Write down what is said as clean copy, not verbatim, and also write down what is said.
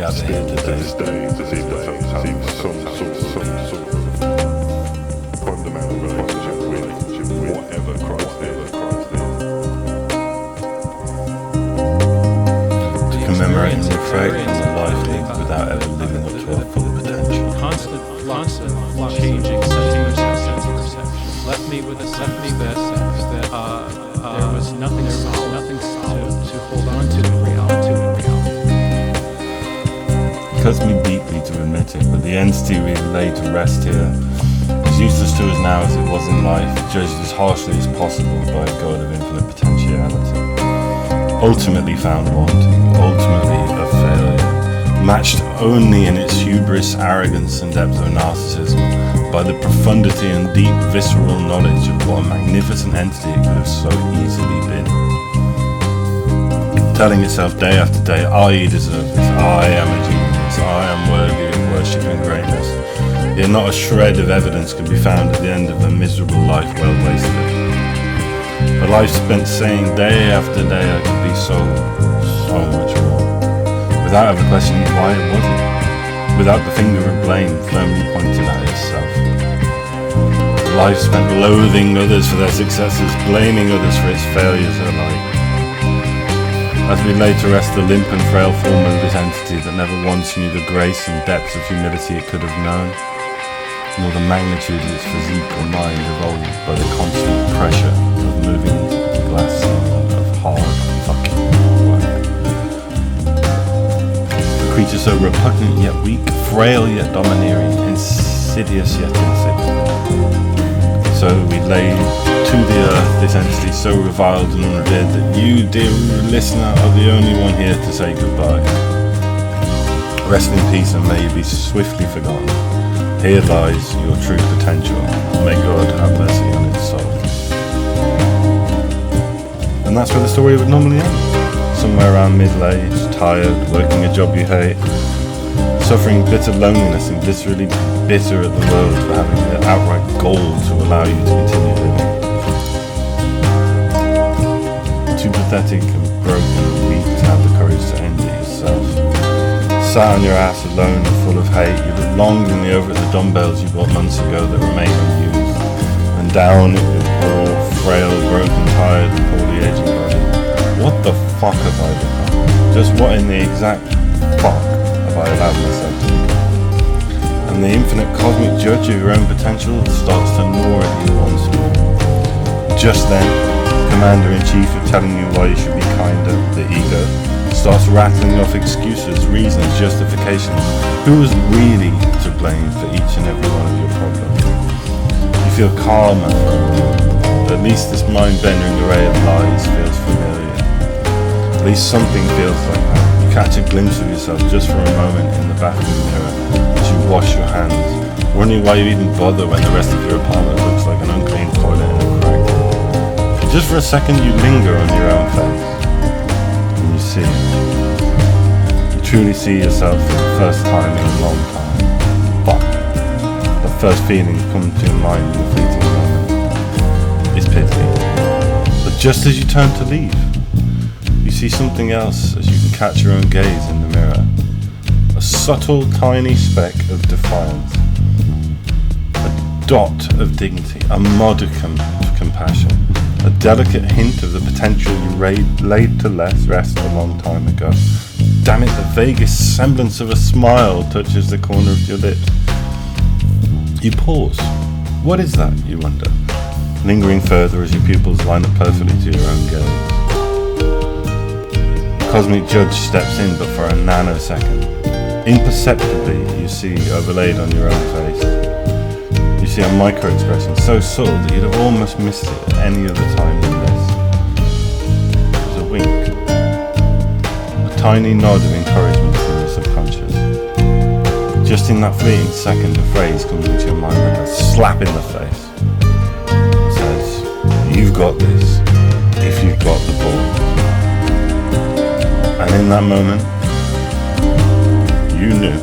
gather here to today. this day, seem some sort of fundamental relationship with whatever Christ is. To commemorate and reflect on the life lived without ever living up to our full potential. Constant flux, changing perception. Left me with a sense that there was nothing solid to hold on to in reality. It cuts me deeply to admit it, but the entity we laid to rest here, as useless to us now as it was in life, judged as harshly as possible by a God of infinite potentiality. Ultimately found wanting, ultimately a failure, matched only in its hubris, arrogance and depth of narcissism by the profundity and deep visceral knowledge of what a magnificent entity it could have so easily been. Telling itself day after day, I deserve this, I am a genius, I am worthy of worship and greatness, yet not a shred of evidence could be found at the end of a miserable life well wasted. A life spent saying day after day I could be so much more, without ever questioning why it wasn't, without the finger of blame firmly pointed at itself. A life spent loathing others for their successes, blaming others for its failures alike. As we lay to rest the limp and frail form of this entity that never once knew the grace and depth of humility it could have known, nor the magnitude of its physique or mind evolved by the constant pressure of moving glass ceiling of hard fucking work. A creature so repugnant yet weak, frail yet domineering, insidious yet insidious. So we lay to the earth this entity so reviled and unrevered that you, dear listener, are the only one here to say goodbye. Rest in peace and may you be swiftly forgotten. Here lies your true potential. May God have mercy on its soul. And that's where the story would normally end. Somewhere around middle-age, tired, working a job you hate, suffering bitter loneliness and viscerally bitter at the world for having the outright gall to allow you to continue living. Too pathetic and broken and weak to have the courage to end it yourself. Sat on your ass alone and full of hate, you look longingly over at the dumbbells you bought months ago that remain unused, and down at your poor, frail, broken, tired, and poorly aging body. What the fuck have I become? Just what in the exact fuck have I allowed myself to become? And the infinite cosmic judge of your own potential starts to gnaw at you once more. Just then, Commander-in-Chief of telling you why you should be kinder, the ego, starts rattling off excuses, reasons, justifications. Who was really to blame for each and every one of your problems? You feel calmer for a moment. At least this mind-bending array of lies feels familiar. At least something feels like that. You catch a glimpse of yourself just for a moment in the bathroom mirror as you wash your hands, wondering why you even bother when the rest of your apartment looks like an unclean toilet in a crack. Just for a second you linger on your own face. You see it. You truly see yourself for the first time in a long time. But the first feeling comes to your mind in a fleeting moment is pity. But just as you turn to leave, you see something else as you can catch your own gaze in the mirror. A subtle, tiny speck of defiance. A dot of dignity. A modicum of compassion. A delicate hint of the potential you laid to rest a long time ago. Damn it, the vaguest semblance of a smile touches the corner of your lips. You pause. What is that, you wonder, lingering further as your pupils line up perfectly to your own gaze. The cosmic judge steps in, but for a nanosecond. Imperceptibly, you see overlaid on your own face. You see a micro-expression so subtle that you'd have almost missed it at any other time than this. It was a wink. A tiny nod of encouragement from your subconscious. Just in that fleeting second, a phrase comes into your mind like a slap in the face. It says, you've got this, if you've got the ball. And in that moment, you knew.